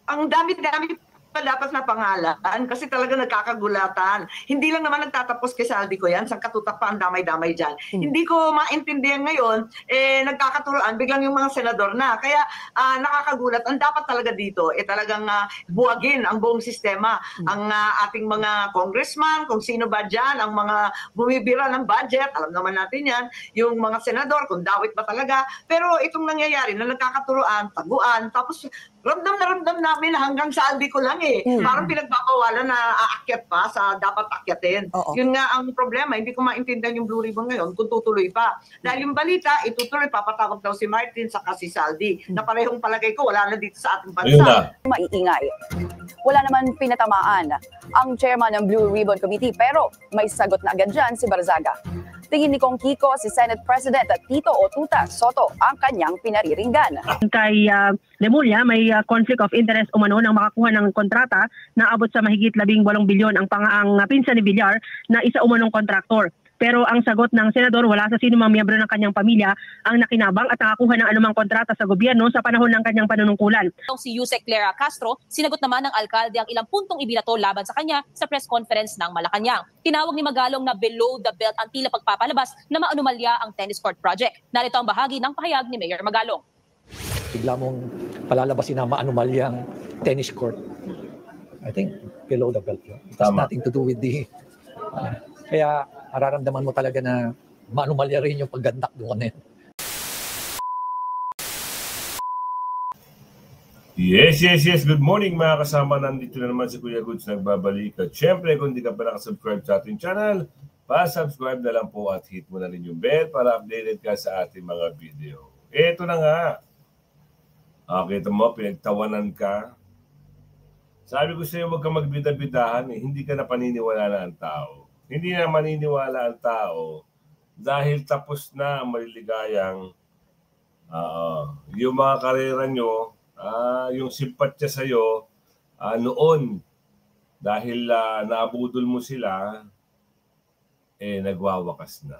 ang dami-dami pa dapat na pangalan kasi talaga nagkakagulatan. Hindi lang naman nagtatapos kay Saldi ko yan, sa katutak pa ang damay-damay dyan. Hindi ko maintindihan ngayon, nagkakaturoan, biglang yung mga senador na. Kaya nakakagulat. Ang dapat talaga dito, talagang buwagin ang buong sistema. Ang ating mga congressman, kung sino ba dyan, ang mga bumibira ng budget, alam naman natin yan, yung mga senador, kung dawit ba talaga. Pero itong nangyayari na nagkakaturoan, taguan, tapos ramdam na ramdam namin hanggang sa aldi ko lang Parang pinagbabawalan na aakyat pa sa dapat akyatin. Yun nga ang problema, hindi ko maintindihan yung Blue Ribbon ngayon kung tutuloy pa. Dahil yung balita, itutuloy, papatawag daw si Martin sa si Saldi, na parehong palagay ko, wala na dito sa ating bansa. Maiingay. Wala naman pinatamaan ang chairman ng Blue Ribbon Committee, pero may sagot na agad dyan si Barzaga. Tingin ni Kong Kiko, si Senate President at Tito Otuta Soto ang kanyang pinariringgan. Kay Lemulia, may conflict of interest umano nang makakuha ng kontrata na abot sa mahigit 18 bilyon ang pinsan ni Villar na isa umanong kontraktor. Pero ang sagot ng senador, wala sa sino mang miyembro ng kanyang pamilya ang nakinabang at nakakuha ng anumang kontrata sa gobyerno sa panahon ng kanyang panunungkulan. Si Yusek Clara Castro, sinagot naman ng alkalde ang ilang puntong ibinato laban sa kanya sa press conference ng Malacanang. Tinawag ni Magalong na below the belt ang tila pagpapalabas na maanumalya ang tennis court project. Narito ang bahagi ng pahayag ni Mayor Magalong. Bigla mong palalabasin na maanumalyang tennis court. I think below the belt. It has nothing to do with the... kaya nararamdaman mo talaga na maanumalya rin yung paggandak doon na yun. Yes. Good morning mga kasama. Nandito na naman si Kuya Goods nagbabalik. At syempre kung di ka pa nakasubscribe sa ating channel, pa-subscribe na lang po at hit mo na rin yung bell para updated ka sa ating mga video. Eto na nga. Kita mo, pinagtawanan ka. Sabi ko sa iyo, huwag ka magbida-bidahan. Hindi ka na paniniwala na ang tao. Hindi na maniniwala ang tao dahil tapos na ang maliligayang yung mga karera nyo, yung simpatya sa'yo noon dahil naabudol mo sila, nagwawakas na.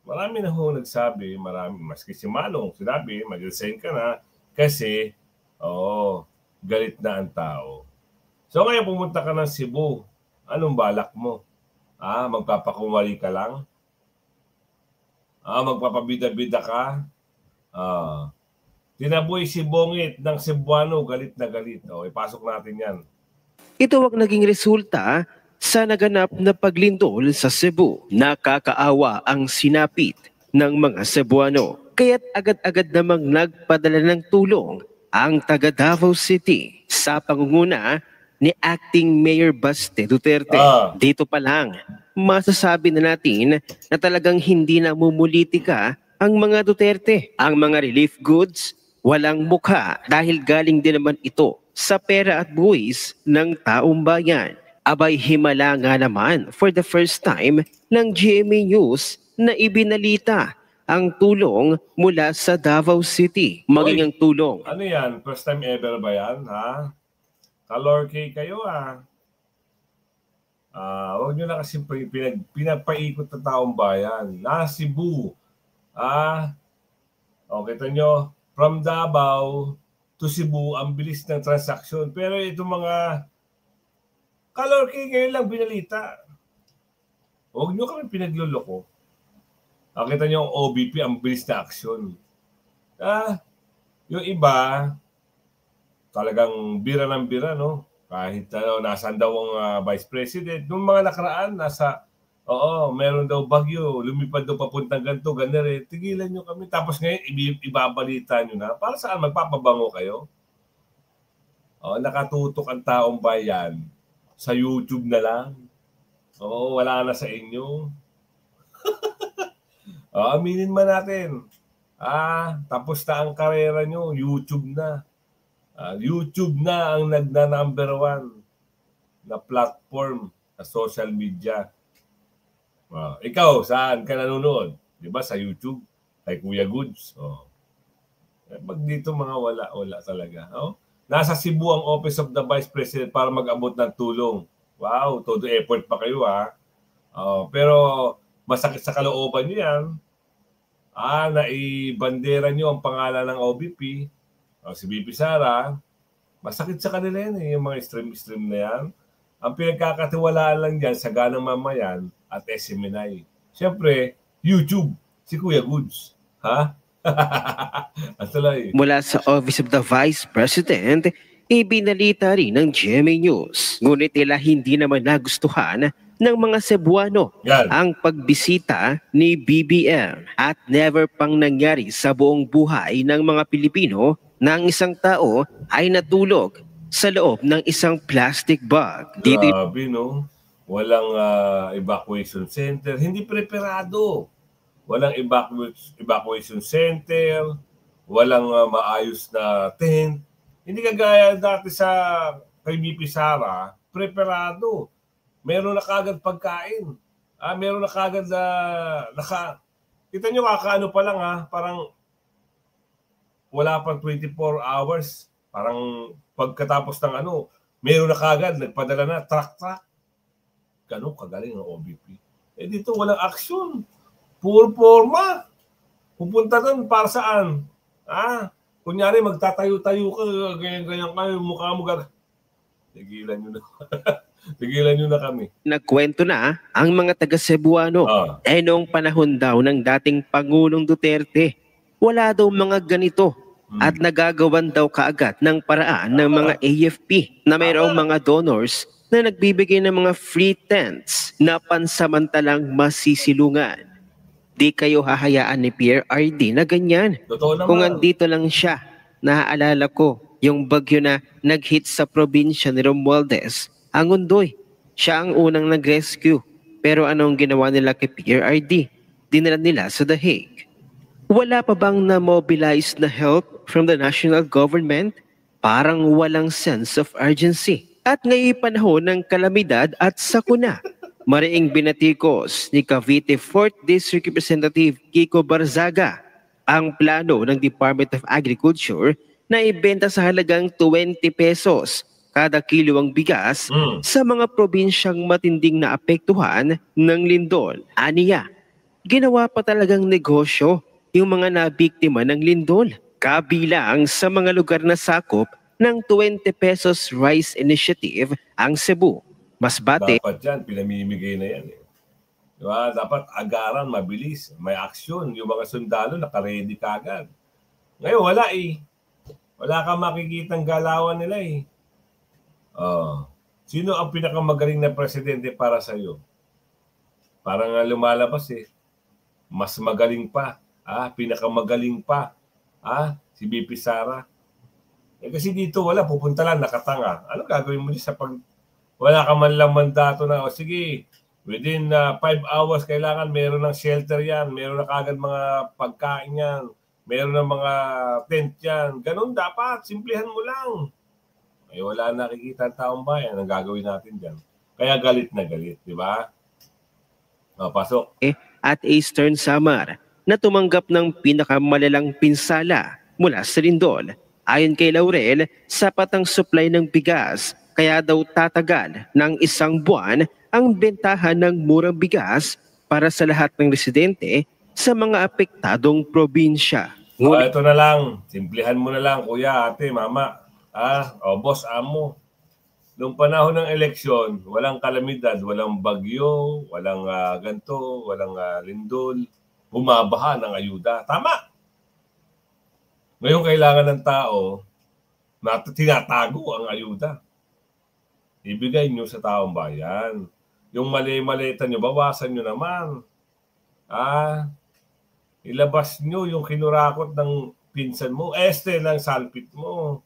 Marami na ho nagsabi, maski si Manong sinabi, mag-resign ka na kasi galit na ang tao. So ngayon pumunta ka ng Cebu, anong balak mo? Magpapakumali ka lang? Magpapabida-bida ka? Tinaboy si Bongit ng Cebuano, galit na galit. Ipasok natin yan. Ito ang naging resulta sa naganap na paglindol sa Cebu. Nakakaawa ang sinapit ng mga Cebuano. Kaya't agad-agad namang nagpadala ng tulong ang taga Davao City sa pangunguna ni Acting Mayor Baste Duterte. Dito pa lang, masasabi na natin na talagang hindi na mumulitika ang mga Duterte. Ang mga relief goods, walang mukha dahil galing din naman ito sa pera at buwis ng taong bayan. Abay himala nga naman for the first time ng GMA News na ibinalita ang tulong mula sa Davao City. Maging ang tulong. Ano yan? First time ever ba yan? Kalorke kayo huwag nyo na kasi pinagpaikot ng taong bayan. Cebu. Kita nyo, from Davao to Cebu, ang bilis ng transaksyon. Pero itong mga kalorke ngayon lang binalita. Huwag nyo kami pinagluloko. Kita nyo ang OBP, ang bilis na aksyon. Yung iba, talagang bira ng bira, no? Kahit nasaan daw ang Vice President. Nung mga nakaraan, meron daw bagyo, lumipad daw papuntang ganito, ganere. Tigilan nyo kami. Tapos ngayon, ibabalita nyo na. Para saan? Magpapabango kayo? Nakatutok ang taong bayan sa YouTube na lang. Wala na sa inyo. Aminin man natin. Tapos na ang karera nyo, YouTube na. YouTube na ang nagna-number 1 na platform sa social media. Ikaw, saan ka nanonood? Di ba sa YouTube? Kay Kuya Goods. Pag dito mga wala talaga. Nasa Cebu ang Office of the Vice President para mag-abot ng tulong. Wow, todo effort pa kayo pero masakit sa kalooban nyo yan. Naibandera nyo ang pangalan ng OBP. Si BP Sara, Masakit sa kanila yan yung mga stream na yan. Ang pinagkakatiwalaan lang dyan sa Ganang Mamayan at SMNI. Siyempre, YouTube, si Kuya Goods. Ha? Mula sa Office of the Vice President, ibinalita rin ng GMA News. Ngunit tila hindi naman nagustuhan ng mga Cebuano ang pagbisita ni BBM at never pang nangyari sa buong buhay ng mga Pilipino na ang isang tao ay natulog sa loob ng isang plastic bag. Grabe, no? Walang evacuation center. Hindi preparado. Walang evacuation center. Walang maayos na tent. Hindi kagaya dati sa kay BP Sara, preparado. Meron na kagad pagkain. Meron na kagad kita nyo kakaano pa lang parang wala pang 24 hours. Parang pagkatapos ng meron na kagad, nagpadala na, truck. Ganun kagaling ng OBP. Dito walang action. Puro forma. Pupunta doon para saan? Kunyari magtatayo-tayo ka, ganyan-ganyan kayo, mukha mo Tigilan nyo na. Tigilan nyo na kami. Nagkwento na ang mga taga-Cebuano. Noong panahon daw ng dating Pangulong Duterte, wala daw mga ganito at nagagawan daw kaagad ng paraan ng mga AFP na mayroong mga donors na nagbibigay ng mga free tents na pansamantalang masisilungan. Di kayo hahayaan ni Pierre RD na ganyan. Kung andito lang siya, naaalala ko yung bagyo na nag-hit sa probinsya ni Romualdez, ang Undoy. Siya ang unang nag-rescue. Pero anong ginawa nila kay Pierre RD? Dinala nila sa The Hague. Wala pa bang na-mobilize na help from the national government? Parang walang sense of urgency. At ngayong panahon ng kalamidad at sakuna, mariing binatikos ni Cavite 4th District Representative Kiko Barzaga ang plano ng Department of Agriculture na ibenta sa halagang 20 pesos kada kilo ang bigas sa mga probinsyang matinding naapektuhan ng lindol. Aniya, ginawa pa talagang negosyo yung mga nabiktima ng lindol. Kabilang sa mga lugar na sakop ng 20 pesos rice initiative ang Cebu, Masbate. Dapat yan, pinamimigay na yan. Diba? Dapat agaran, mabilis, may aksyon. Yung mga sundalo, naka-ready kagad. Ngayon, wala Wala kang makikitang galawan nila Sino ang pinakamagaling na presidente para sa iyo? Parang lumalabas Mas magaling pa. Pinakamagaling pa. Si BP Sara. Kasi dito wala, pupunta lang, nakatanga. Ano gagawin mo sa wala ka man lang mandato na, sige, within 5 hours kailangan meron ng shelter yan, meron na kagad mga pagkain yan, meron ng mga tent yan. Ganun dapat, simplihan mo lang. Wala nakikita ang taong bayan, ang gagawin natin dyan. Kaya galit na galit, di ba? Pasok. At Eastern Samar na tumanggap ng pinakamalalang pinsala mula sa lindol. Ayon kay Laurel, sapat ang supply ng bigas, kaya daw tatagal ng 1 buwan ang bentahan ng murang bigas para sa lahat ng residente sa mga apektadong probinsya. Ito na lang, simplihan mo na lang, kuya, ate, mama, boss, amo. Noong panahon ng eleksyon, walang kalamidad, walang bagyo, walang ganto, walang lindol, bumabaha ng ayuda. Tama! Ngayon kailangan ng tao na tinatago ang ayuda. Ibigay nyo sa taong bayan. Yung mali-malita nyo, bawasan nyo naman. Ilabas nyo yung kinurakot ng pinsan mo. Ng salpit mo.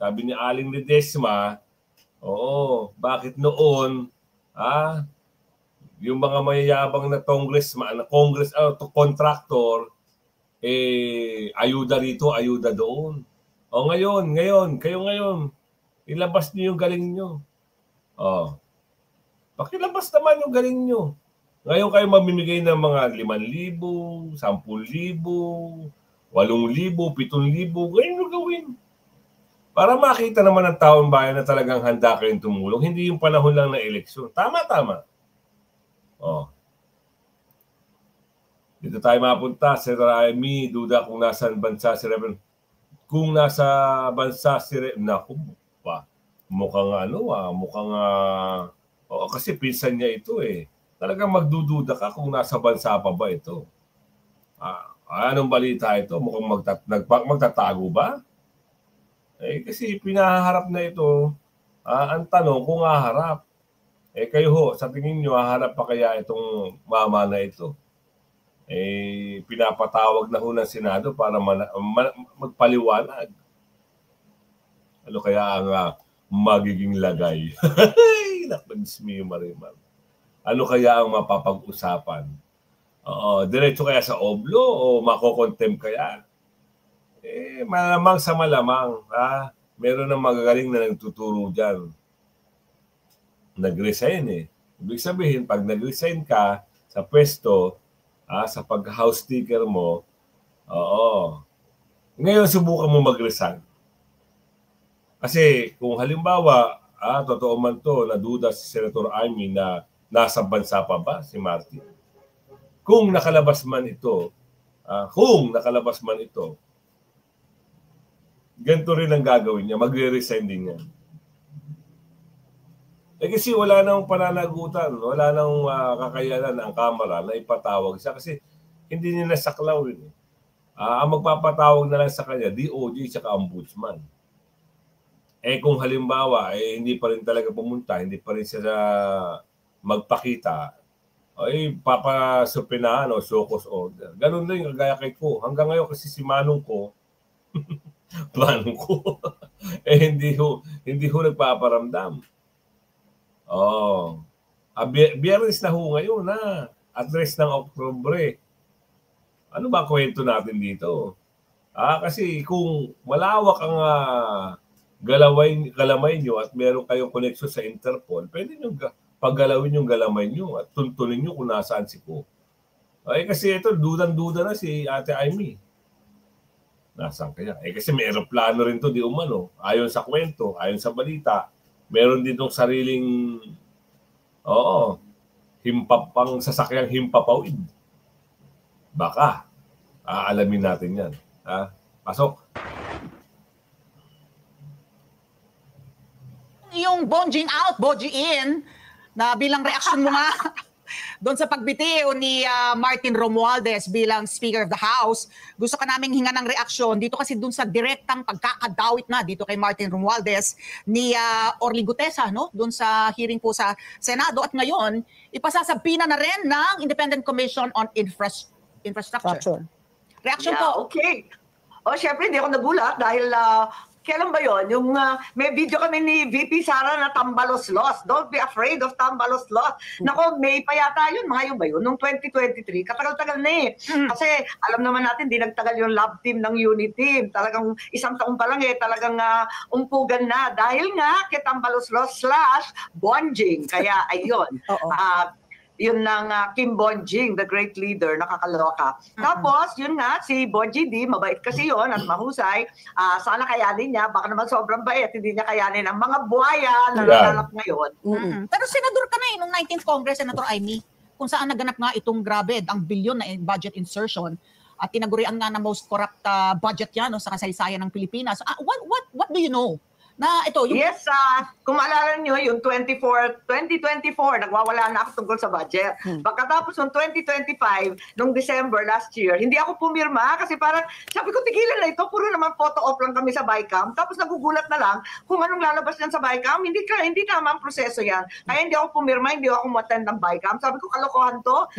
Sabi ni Aling Ledesma, bakit noon, yung mga mayayabang na contractor, ayuda rito, ayuda doon. Ngayon, ilabas niyo yung galing niyo. Pakilabas naman yung galing niyo. Ngayon kayo mamimigay ng mga 5,000, 10,000, 8,000, 7,000, ngayon nyo gawin. Para makita naman ng taong bayan na talagang handa kayong tumulong, hindi yung panahon lang ng eleksyon. Tama. Dito tayo mapunta, Sir Amy, duda kung nasaan bansa si Reverend. Kung nasa bansa si Reverend, Oo, kasi pinsan niya ito eh. Talagang magdududa ka kung nasa bansa pa ba ito. Anong balita ito? Mukhang magtatago ba? Kasi pinaharap na ito, ang tanong kung haharap. Kayo ho, sa tingin nyo, haharap pa kaya itong mama na ito? Pinapatawag na ho ng Senado para magpaliwanag. Ano kaya ang magiging lagay? Nakadismi yung Marimar. Ano kaya ang mapapag-usapan? Diretso kaya sa oblo o makokontem kaya? Malamang sa malamang. Meron ng magagaling na nagtuturo dyan. Nag-resign eh. Ibig sabihin, pag nag-resign ka sa pwesto, sa pag-house sticker mo, ngayon subukan mo mag-resign. Kasi kung halimbawa, totoo man to, naduda si Senator Amy na nasa bansa pa ba si Martin? Kung nakalabas man ito, ganito rin ang gagawin niya, magre-resign din yan. Kasi wala nang pananagutan, wala nang kakayanan ang Kamara na ipatawag siya kasi hindi niya nasaklaw yun. Ang magpapatawag na lang sa kanya, DOJ at Ombudsman. Kung halimbawa, hindi pa rin talaga pumunta, hindi pa rin siya magpakita, papasupinahan o show cause order. Ganun din yung gaya kay Ko. Hanggang ngayon kasi si Manong Ko, hindi ho nagpaparamdam. Biyernes na ho ngayon na. Address ng Oktubre. Ano ba kwento natin dito? Kasi kung malawak ang galamay nyo at meron kayong connection sa Interpol, pwede nyo paggalawin yung galamay nyo at tuntunin nyo kung nasaan si Ko. Kasi ito, dudan-duda na si Ate Amy. Nasaan kaya? Kasi may aeroplano rin to, di umano. Ayon sa kwento, ayon sa balita, meron din tong sariling pang sasakyang himpapawid. Baka. Alamin natin yan. Pasok. Yung bonjing out, bonjing in, na bilang reaction mo nga doon sa pagbitiw ni Martin Romualdez bilang Speaker of the House, gusto ka naming hinga ng reaksyon dito kasi doon sa direktang pagkakadawit na dito kay Martin Romualdez ni Orly Gutesa, no? Doon sa hearing po sa Senado at ngayon, ipasasabina na rin ng Independent Commission on Infrastructure. Reaction po. Okay. Syempre hindi ako nagulat dahil kailan ba yon? Yung may video kami ni VP Sara na Tambalos-Los. Don't be afraid of Tambalos-Los. Nako, May pa yata yun. Mga yun ba yun? Noong 2023, katagal-tagal na eh. Kasi alam naman natin, di nagtagal yung love team ng unit team. Talagang isang taon pa lang talagang umpugan na. Dahil nga kay Tambalos-Los / Bonjing. Kaya ayun. Yun ng Kim Bonjing, the great leader, nakakaloka. Tapos, yun nga, si Bonji D, mabait kasi yun at mahusay. Sana kayanin niya, baka naman sobrang bait, hindi niya kayanin ang mga buhaya na nalalap ngayon. Pero senador ka na nung 19th Congress, Senator Amy, kung saan naganap nga itong grabe, ang bilyon na budget insertion at tinagurian nga na most corrupt budget yan sa kasaysayan ng Pilipinas. What do you know? Na ito, Yes, kung maalala nyo, yung 2024, nagwawala na ako tungkol sa budget. Pagkatapos ng 2025, nung December last year, hindi ako pumirma kasi parang sabi ko, tigilan na ito, puro naman photo op lang kami sa BICAM. Tapos nagugulat na lang kung anong lalabas yan sa BICAM. Hindi tama ang proseso yan. Kaya hindi ako pumirma, hindi ako umattend ng BICAM. Sabi ko, kalokohan to.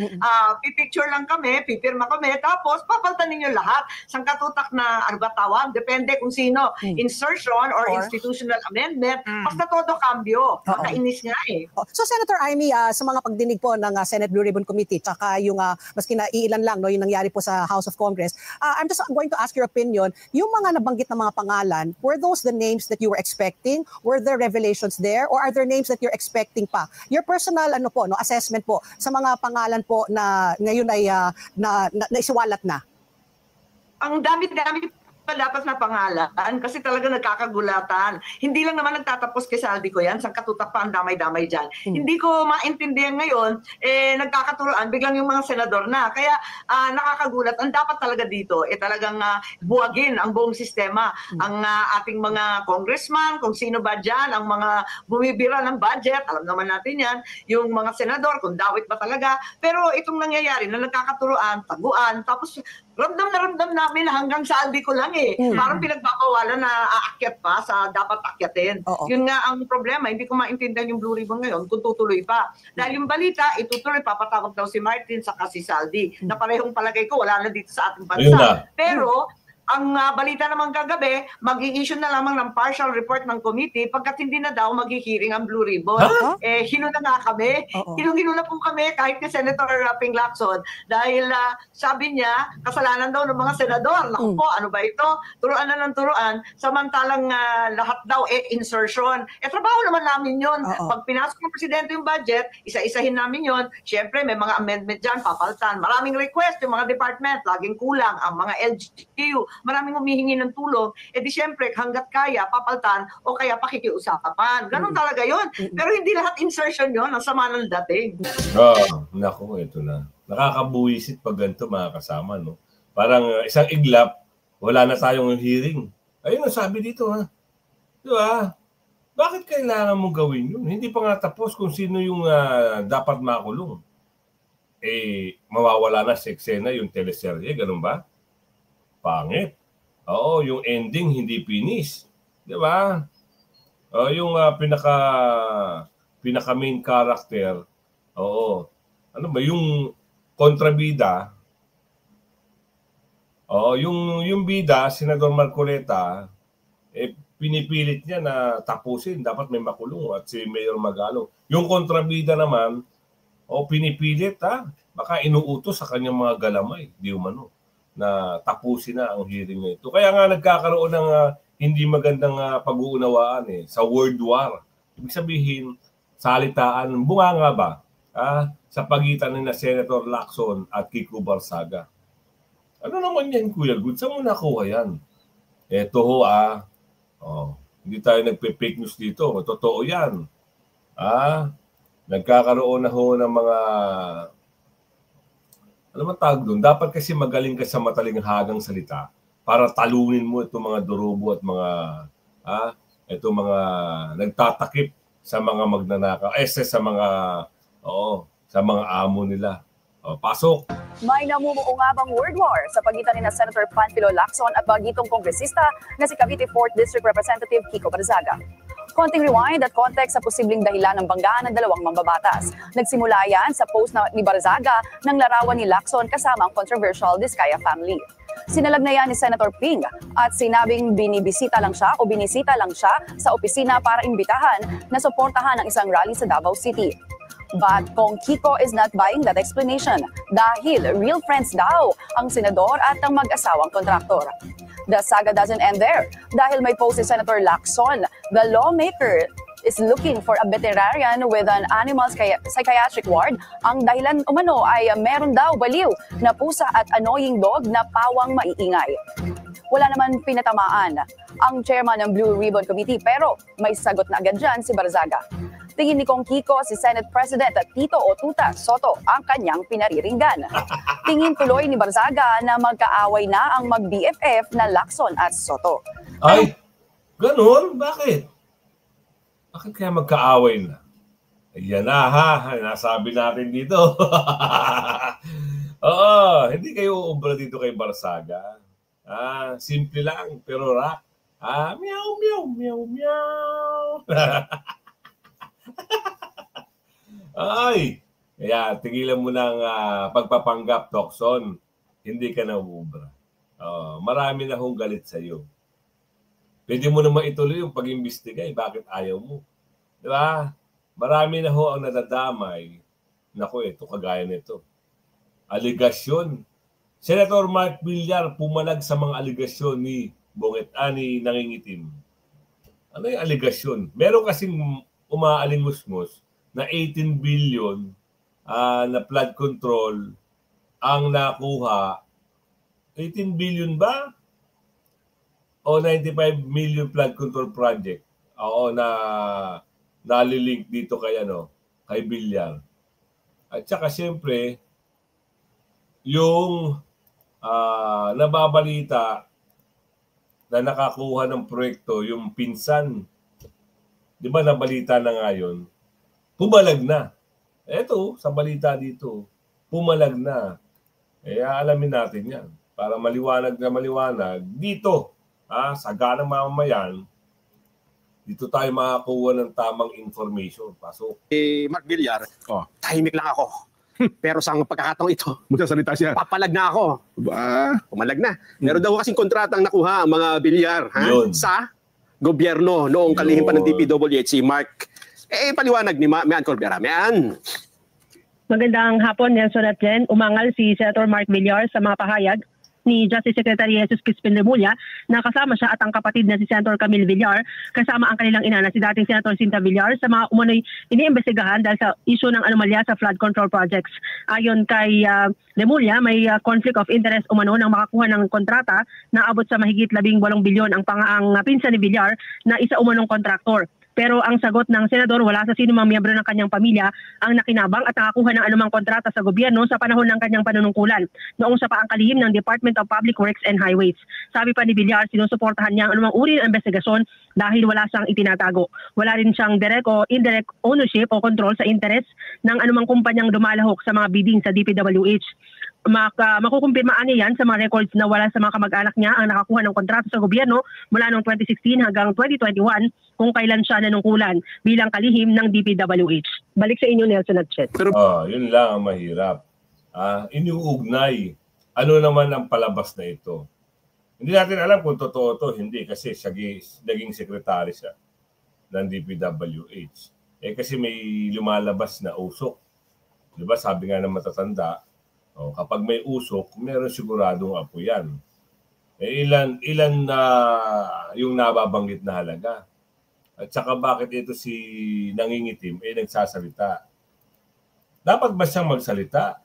Pipicture lang kami, pipirma kami, tapos papaltan ninyo lahat. Sangkatutak na arbatawan, depende kung sino. Insertion or institutional amendment, basta todo cambio. Nakainis nga eh. So Senator Amy, sa mga pagdinig po ng Senate Blue Ribbon Committee, tsaka yung maski na iilan lang, yung nangyari po sa House of Congress, I'm just going to ask your opinion, yung mga nabanggit na mga pangalan, were those the names that you were expecting? Were there revelations there? Or are there names that you're expecting pa? Your personal assessment po sa mga pangalan po na ngayon ay naisiwalat na? Ang dami-dami dapat na pangalan kasi talaga nagkakagulatan. Hindi lang naman nagtatapos kay Saldi ko yan, sa katutak pa ang damay-damay dyan. Hindi ko maintindihan ngayon, nagkakaturoan, biglang yung mga senador na. Kaya nakakagulat. Ang dapat talaga dito, talagang buwagin ang buong sistema. Ang ating mga congressman, kung sino ba dyan, ang mga bumibira ng budget, alam naman natin yan, yung mga senador, kung dawit ba talaga. Pero itong nangyayari na nagkakaturoan, taguan, tapos ramdam namin hanggang sa aldi ko lang Parang pinagbabawalan na aakyat pa sa dapat akyatin. Yun nga ang problema, hindi ko maintindihan yung Blue Ribbon ngayon kung tutuloy pa. Dahil yung balita, itutuloy, papatawag daw si Martin sa si Saldi, na parehong palagay ko, wala na dito sa ating bansa. Pero ang balita naman kagabi, mag-i-issue na lamang ng partial report ng committee pagkat hindi na daw mag-hearing ang Blue Ribbon. Hino na nga kami. Hinong-hino na po kami kahit ni Senator Ping Lacson dahil sabi niya, kasalanan daw ng mga senador. Naku po, ano ba ito? Turuan na ng turuan. Samantalang lahat daw insertion. Trabaho naman namin yun. Pag pinasok ng presidente yung budget, isa-isahin namin yun. Siyempre, may mga amendment dyan, papaltan. Maraming request yung mga department, laging kulang. Ang mga LGU, maraming humihingi ng tulong, di syempre hanggat kaya papaltan o kaya pakikiusapan. Ganun talaga yun. Pero hindi lahat insertion yun, ang sama ng dating. Naku, ito na. Nakakabuwisit pag ganito mga kasama, no? Parang isang iglap, wala na tayong hearing. Ayun ang sabi dito, ha? Di ba? Bakit kailangan mong gawin yun? Hindi pa nga tapos kung sino yung dapat makulong. Mawawala na sa eksena yung teleserye, ganun ba? Pangit. Oo, yung ending hindi finish. Di ba? Yung pinaka main character, ano ba, yung kontrabida, yung bida, Senador Marcoleta, pinipilit niya na tapusin. Dapat may makulong at si Mayor Magalong. Yung kontrabida naman, pinipilit, baka inuutos sa kanyang mga galamay, di umano, na tapusin na ang hearing na ito. Kaya nga nagkakaroon ng hindi magandang pag-uunawaan sa word war. Ibig sabihin, salitaan, bunganga ba sa pagitan ni Senator Lacson at Kiko Barzaga. Ano naman yan, Kuya Good? Saan mo nakuha yan? Ito hindi tayo nagpe-fake news dito. Totoo yan. Nagkakaroon na ho ng mga ano man tawag doon? Dapat kasi magaling ka sa matalinhagang salita para talunin mo itong mga durubo at mga itong mga nagtatakip sa mga magnanakaw, sa mga amo nila. Pasok! May namumuo nga bang word war sa pagitan ni Senator Panfilo Lacson at bagitong kongresista na si Cavite 4th District Representative Kiko Barzaga? Konting rewind at context sa posibleng dahilan ng banggaan ng dalawang mambabatas. Nagsimula yan sa post ni Barzaga ng larawan ni Lacson kasama ang controversial Diskaya family. Sinalag na yan ni Senator Ping at sinabing binisita lang siya sa opisina para imbitahan na suportahan ang isang rally sa Davao City. But Kong Kiko is not buying that explanation dahil real friends daw ang senador at ang mag-asawang kontraktor. The saga doesn't end there dahil may post si Senator Lacson. The lawmaker is looking for a veterinarian with an animal psychiatric ward. Ang dahilan umano ay meron daw baliw na pusa at annoying dog na pawang maiingay. Wala naman pinatamaan ang chairman ng Blue Ribbon Committee pero may sagot na agad dyan si Barzaga. Tingin ni Kong Kiko si Senate President Tito o Tuta Soto ang kanyang pinariringgan. Tingin tuloy ni Barzaga na magkaaway na ang mag-BFF na Lacson at Soto. Ay, ganun? Bakit? Bakit kaya magkaaway na? Ayan na nasabi natin dito. Hindi kayo uubra dito kay Barzaga. Simple lang, pero rock. Meow, meow, meow, meow. Ay, kaya tigilan mo ng pagpapanggap, Tokson. Hindi ka na uubra. Marami na hong galit sa iyo. Pwede mo naman ituloy yung pag-imbestiga. Bakit ayaw mo? Di ba? Marami na ho ang nadadamay. Naku, ito, kagaya nito. Aligasyon. Senator Mark Villar pumalag sa mga aligasyon ni Bonget Ani Nangingitim. Ano yung aligasyon? Meron kasing umaalingus-mus na 18 billion na flood control ang nakuha. 18 billion ba? o 95 million flood control project. Oo, na nalilink dito kay kay Villar. At saka siyempre yung nababalita na nakakuha ng proyekto yung pinsan. 'Di ba nabalita na ngayon? Pumalag na. Eto, sa balita dito, pumalag na. Alamin natin 'yan para maliwanag na maliwanag dito, sa ganang mamamayan. Dito tayo makakuha ng tamang information. Pasok. Mark Villar, tahimik lang ako. Pero sa pagkakataong ito, magsasalita siya. papalag na ako. Ba? Pumalag na. Meron daw kasing kontratang nakuha ang mga Villar sa gobyerno noong kalihim pa ng DPWH si Mark. Paliwanag ni Mian Corbera. Mian. Magandang hapon, Nelson at Jen. Umangal si Senator Mark Villar sa mga pahayag ni Justice Secretary Jesus Crispin Remulla na kasama siya at ang kapatid na si Senator Camille Villar kasama ang kanilang ina na si dating Senator Cinta Villar sa mga umunoy iniimbestigahan dahil sa issue ng anomalya sa flood control projects. Ayon kay Remulla, may conflict of interest umano ng makakuha ng kontrata na abot sa mahigit 18 bilyon ang pinsan ni Villar na isa umanong kontraktor. Pero ang sagot ng senador, wala sa sino mang miyembro ng kanyang pamilya ang nakinabang at nakakuha ng anumang kontrata sa gobyerno sa panahon ng kanyang panunungkulan noong sa paang kalihim ng Department of Public Works and Highways. Sabi pa ni Villar, sinusuportahan niya ang anumang uri ng investigasyon dahil wala siyang itinatago. Wala rin siyang direct o indirect ownership o control sa interest ng anumang kumpanyang dumalahok sa mga bidding sa DPWH. Makukumpirmaan niya yan sa mga records na wala sa mga kamag-anak niya ang nakakuha ng kontrata sa gobyerno mula noong 2016 hanggang 2021 kung kailan siya nanungkulan bilang kalihim ng DPWH. Balik sa inyo, Nelson at Chet. Yun lang ang mahirap. Iniuugnay. Ano naman ang palabas na ito? Hindi natin alam kung totoo to, hindi kasi naging sekretary siya ng DPWH. Kasi may lumalabas na usok. Di ba? Sabi nga ng matatanda, kapag may usok, meron siguradong apo yan. Ilan na yung nababanggit na halaga. At saka bakit ito si nangingitim, nagsasalita. Dapat ba siyang magsalita?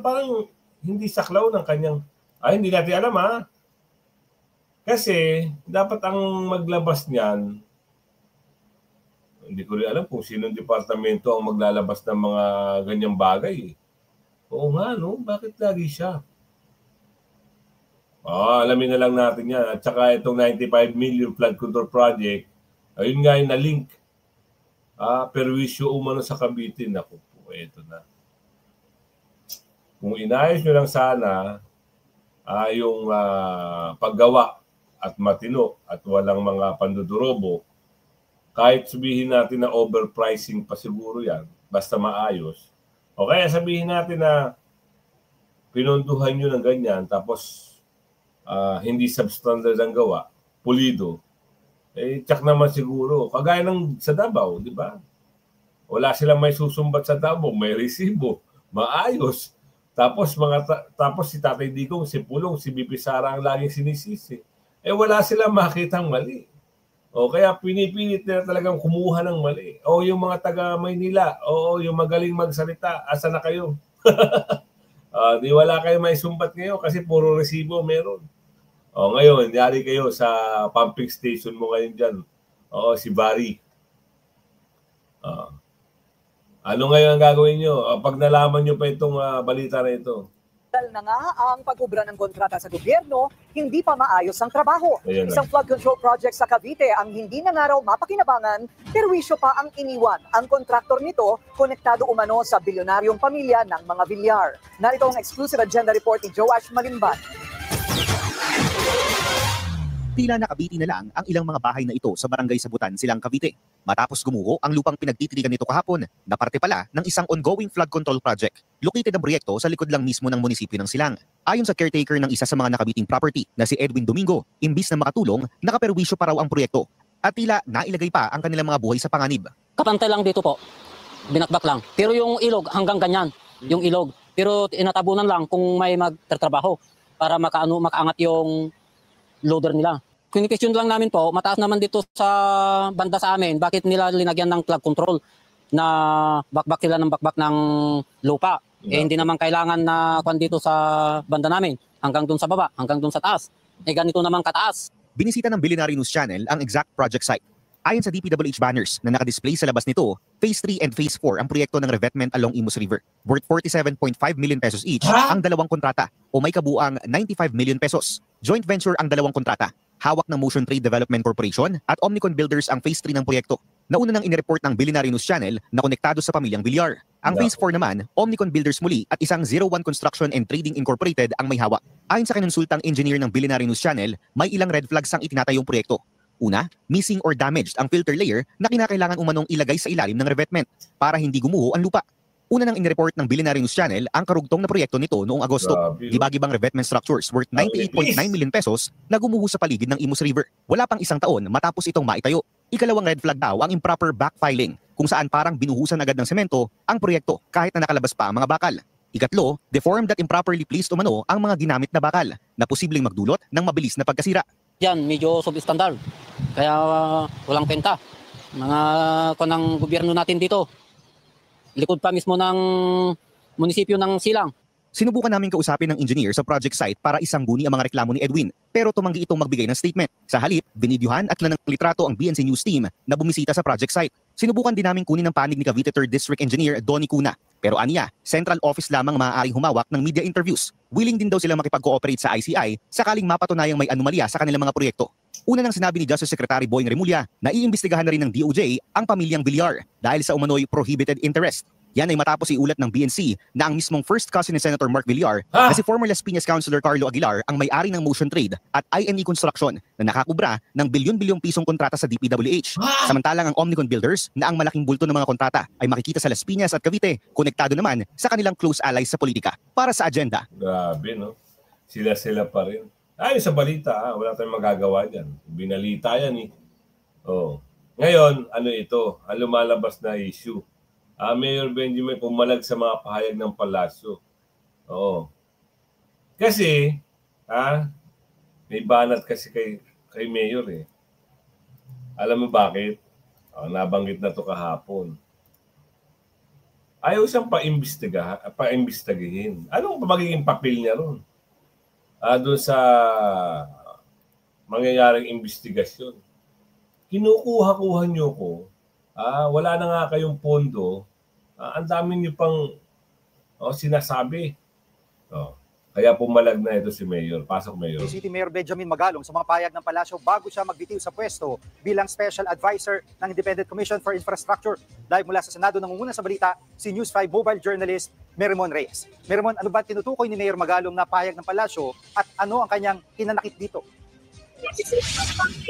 Parang hindi saklaw ng kanyang, hindi natin alam Kasi dapat ang maglabas niyan, hindi ko rin alam kung sinong departamento ang maglalabas ng mga ganyang bagay. Oo nga, no? Bakit lagi siya? Alamin na lang natin yan. At saka itong 95 million flood control project, ayun nga yung na-link. Perwisyo umano sa Cavite. Naku po, ito na. Kung inayos nyo lang sana yung paggawa at matino at walang mga pandudurobo, kahit sabihin natin na overpricing pa siguro yan, basta maayos, o kaya sabihin natin na pinunduhan nyo ng ganyan, tapos hindi substandard ang gawa, pulido, tsak naman siguro. Kagaya ng sa Davao, di ba? Wala silang may susumbat sa Davao, may resibo, maayos. Tapos tapos si Tatay Digong, si Pulong, si BP Sara ang laging sinisisi. Wala silang makitang mali. O kaya pinipilit nila talagang kumuha ng mali. O yung mga taga Maynila, yung magaling magsalita, asa na kayo? Di wala kayo may sumbat ngayon kasi puro resibo meron. Ngayon, yari kayo sa pumping station mo ngayon dyan. Si Barry. Ano ngayon ang gagawin nyo? Pag nalaman nyo pa itong balita na ito. Na nga ang pag-ubra ng kontrata sa gobyerno, hindi pa maayos ang trabaho. Isang flood control project sa Cavite ang hindi na nga raw mapakinabangan, perwisyo pa ang iniwan. Ang kontraktor nito, konektado umano sa bilyonaryong pamilya ng mga Villar. Narito ang exclusive agenda report ni Joash Malimban. Tila nakabiti na lang ang ilang mga bahay na ito sa barangay Sabutan, Silang, Cavite. Matapos gumuho ang lupang pinagtitirigan nito kahapon na parte pala ng isang ongoing flood control project. Located ang proyekto sa likod lang mismo ng munisipyo ng Silang. Ayon sa caretaker ng isa sa mga nakabiting property na si Edwin Domingo, imbis na makatulong, nakaperwisyo pa raw ang proyekto. At tila nailagay pa ang kanilang mga buhay sa panganib. Kapantay lang dito po, binakbak lang. Pero yung ilog hanggang ganyan, yung ilog. Pero inatabunan lang kung may magtatrabaho para makaangat yung loader nila. Question lang namin po, mataas naman dito sa banda sa amin, bakit nila linagyan ng flood control na bakbak sila ng bakbak ng lupa? Hindi naman kailangan na kwan dito sa banda namin, hanggang dun sa baba, hanggang dun sa taas. ganito naman kataas. Binisita ng Billionaire News Channel ang exact project site. Ayon sa DPWH banners na nakadisplay sa labas nito, Phase 3 and Phase 4 ang proyekto ng revetment along Imus River. Worth 47.5 million pesos each ang dalawang kontrata o may kabuang 95 million pesos. Joint venture ang dalawang kontrata. Hawak ng Motion Trade Development Corporation at Omnicon Builders ang Phase 3 ng proyekto. Nauna nang inireport ng Billionaire News Channel na konektado sa pamilyang Villar. Ang Phase 4 naman, Omnicon Builders muli at isang 01 Construction and Trading Incorporated ang may hawak. Ayon sa kinonsultang engineer ng Billionaire News Channel, may ilang red flags ang itinatayong proyekto. Una, missing or damaged ang filter layer na kinakailangan umanong ilagay sa ilalim ng revetment para hindi gumuho ang lupa. Una nang inireport ng Billionaire News Channel ang karugtong na proyekto nito noong Agosto. Gibagibang revetment structures worth 98.9 million pesos na gumuho sa paligid ng Imus River. Wala pang isang taon matapos itong maitayo. Ikalawang red flag daw ang improper backfiling kung saan parang binuhusan agad ng semento ang proyekto kahit na nakalabas pa ang mga bakal. Ikatlo, deformed at improperly placed umano ang mga ginamit na bakal na posibleng magdulot ng mabilis na pagkasira. Yan, medyo substandard. Kaya walang penta. Mga konang gobyerno natin dito. Likod pa mismo ng munisipyo ng Silang. Sinubukan namin kausapin ng engineer sa project site para isangguni ang mga reklamo ni Edwin, pero tumanggi itong magbigay ng statement. Sa halip, binidyohan at ng litrato ang BNC News team na bumisita sa project site. Sinubukan din namin kunin ang panig ni Cavite 3rd District Engineer Donnie Cuna, pero aniya, central office lamang maaaring humawak ng media interviews. Willing din daw silang makipag-cooperate sa ICI sakaling mapatunayang may anomalya sa kanilang mga proyekto. Una nang sinabi ni Justice Secretary Boying Remulla na iimbestigahan na rin ng DOJ ang pamilyang Villar dahil sa umano'y prohibited interest. Yan ay matapos iulat ng BNC na ang mismong first cousin ni Senator Mark Villar na si former Las Piñas Councilor Carlo Aguilar ang may-ari ng Motion Trade at INE Construction na nakakubra ng bilyon-bilyong pisong kontrata sa DPWH. Samantalang ang Omnicon Builders na ang malaking bulto ng mga kontrata ay makikita sa Las Piñas at Cavite, konektado naman sa kanilang close allies sa politika. Para sa agenda. Grabe, no? Sila pa rin. Ay, sa balita, wala tayong magagawa dyan. Binalita yan, eh. Oh. Ngayon, ano ito? Ang lumalabas na issue. Mayor Benjamin pumalag sa mga pahayag ng palasyo. Oo. Kasi, may banat kasi kay Mayor eh. Alam mo bakit? Nabanggit na to kahapon. Ayaw siyang paimbestigahin. Anong magiging papel niya ron? Doon sa mangyayaring investigasyon. Kinukuha-kuha niyo ko. Wala na nga kayong pondo, ang dami niyo pang sinasabi. Kaya pumalag na ito si Mayor. Pasok, Mayor. City Mayor Benjamin Magalong sa mga payag ng palasyo bago siya magbitiw sa pwesto bilang Special Advisor ng Independent Commission for Infrastructure. Live mula sa Senado, nangunguna sa balita, si News 5 mobile journalist Merrimon Reyes. Merrimon, ano ba tinutukoy ni Mayor Magalong na payag ng palasyo at ano ang kanyang hinanakit dito?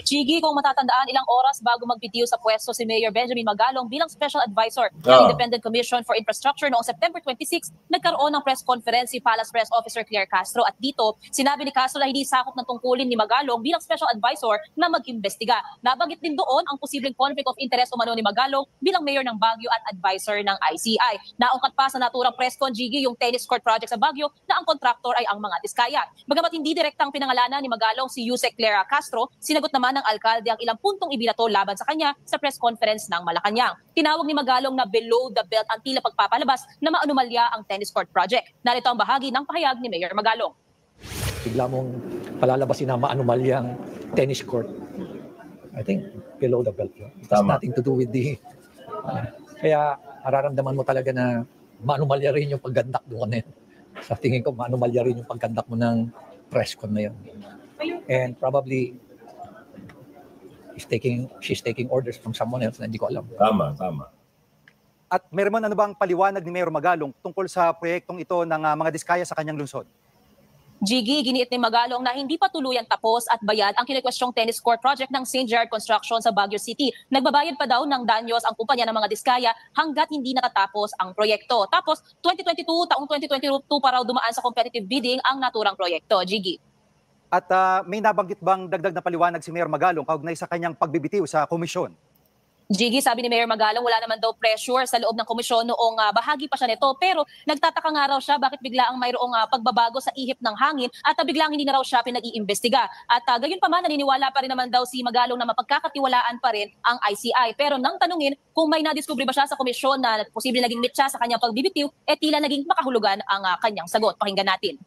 Chigi, kung matatandaan, ilang oras bago magbitiw sa pwesto si Mayor Benjamin Magalong bilang Special Advisor ng Independent Commission for Infrastructure noong September 26, nagkaroon ng press conference si Palace Press Officer Claire Castro at dito, sinabi ni Castro na hindi sakop ng tungkulin ni Magalong bilang Special Advisor na mag-imbestiga. Nabanggit din doon ang posibleng conflict of interest umano ni Magalong bilang Mayor ng Baguio at Advisor ng ICI. Naungkat pa sa naturang press con, Chigi, yung tennis court project sa Baguio na ang kontraktor ay ang mga Diskaya. Bagamat hindi direktang pinangalanan ni Magalong si Yusek Claire Castro, sinagot naman ng alkalde ang ilang puntong ibinato laban sa kanya sa press conference ng Malacanang. Tinawag ni Magalong na below the belt ang tila pagpapalabas na maanumalya ang tennis court project. Narito ang bahagi ng pahayag ni Mayor Magalong. Bigla mong palalabasin na maanumalyang tennis court. I think below the belt yun. It has nothing to do with the... kaya mararamdaman mo talaga na maanumalya rin yung paggandak doon na yun. Sa tingin ko, maanumalya rin yung paggandak mo ng press con na yun. And probably she's taking orders from someone else na hindi ko alam. Tama. At meron ano bang paliwanag ni Mayor Magalong tungkol sa proyektong ito ng mga Diskaya sa kanyang lungsod? Gigi, giniit ni Magalong na hindi pa tuluyan tapos at bayad ang kinikwestyong tennis court project ng St. Gerard Construction sa Baguio City. Nagbabayad pa daw ng danyos ang kumpanya ng mga Diskaya hanggat hindi nakatapos ang proyekto. Tapos, taong 2022 pa raw dumaan sa competitive bidding ang naturang proyekto. Gigi. At may nabanggit bang dagdag na paliwanag si Mayor Magalong kaugnay sa kanyang pagbibitiw sa komisyon? Gigi, sabi ni Mayor Magalong, wala naman daw pressure sa loob ng komisyon noong bahagi pa siya nito. Pero nagtataka nga raw siya bakit bigla ang mayroong pagbabago sa ihip ng hangin at biglang hindi na raw siya pinag-iimbestiga. At gayon pa man, naniniwala pa rin naman daw si Magalong na mapagkakatiwalaan pa rin ang ICI. Pero nang tanungin kung may nadiskubre ba siya sa komisyon na posible naging mitsa sa kanyang pagbibitiw, tila naging makahulugan ang kanyang sagot. Pakinggan natin.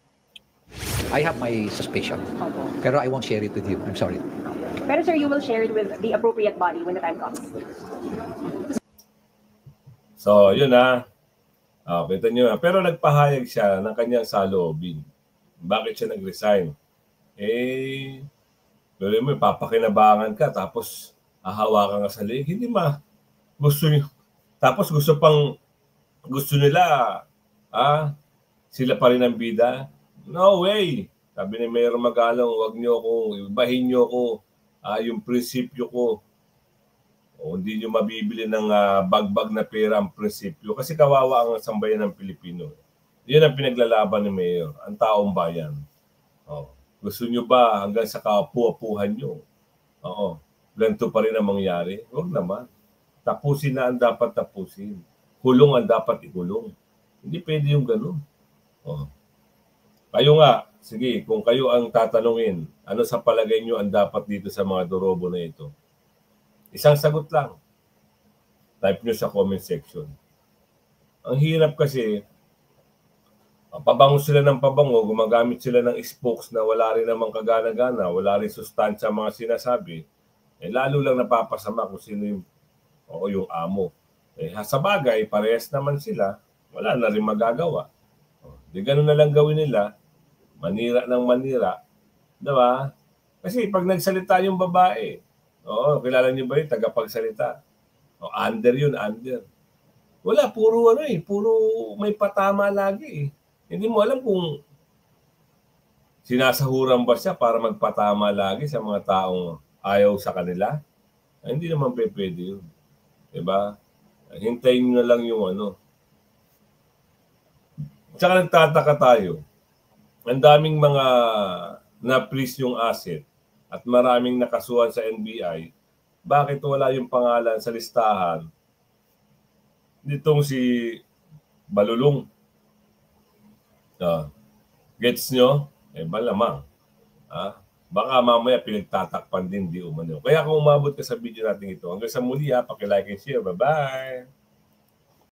I have my suspicion. Pero I won't share it with you. I'm sorry. Pero sir, you will share it with the appropriate body when the time comes. So, yun na. Kita nyo. Pero nagpahayag siya ng kanyang saloobin. Bakit siya nag-resign? Pero mo, papakinabangan ka, tapos hahawakan ka sa leg. Hindi gusto nyo. Tapos gusto nila, sila pa rin ang bida. No way! Sabi ni Mayor Magalong, huwag nyo akong, ibahin nyo ako, yung prinsipyo ko. O hindi nyo mabibili ng bagbag na pera ang prinsipyo. Kasi kawawa ang sambayan ng Pilipino. Yun ang pinaglalaban ni Mayor, ang taong bayan. Gusto nyo ba hanggang sa kapu-apuhan nyo? Ganito pa rin ang mangyari? Huwag naman. Tapusin na ang dapat tapusin. Kulong ang dapat ikulong. Hindi pwede yung gano'n. Kayo nga, sige, kung kayo ang tatanungin, ano sa palagay nyo ang dapat dito sa mga dorobo na ito? Isang sagot lang. Type nyo sa comment section. Ang hirap kasi, pabango sila ng pabango, gumagamit sila ng spokes na wala rin namang kagana-gana, wala rin sustansya mga sinasabi, lalo lang napapasama kung sino yung amo. Sa bagay, parehas naman sila, wala na rin magagawa. Di ganun na lang gawin nila, manira ng manira, diba? Kasi pag nagsalita yung babae, kilala niyo ba yung tagapagsalita? Under yun, under. Wala, puro may patama lagi. Hindi mo alam kung sinasahuran ba siya para magpatama lagi sa mga taong ayaw sa kanila. Hindi naman pwede yun. Diba? Hintayin nyo na lang yung Tsaka nagtataka tayo. Ang daming mga na-freeze yung asset at maraming nakasuhan sa NBI. Bakit wala yung pangalan sa listahan nitong si Balulong? Gets nyo? Malamang. Baka mamaya pinagtatakpan din di umano. Kaya kung umabot ka sa video natin ito, hanggang sa muli, paki-like and share. Bye-bye!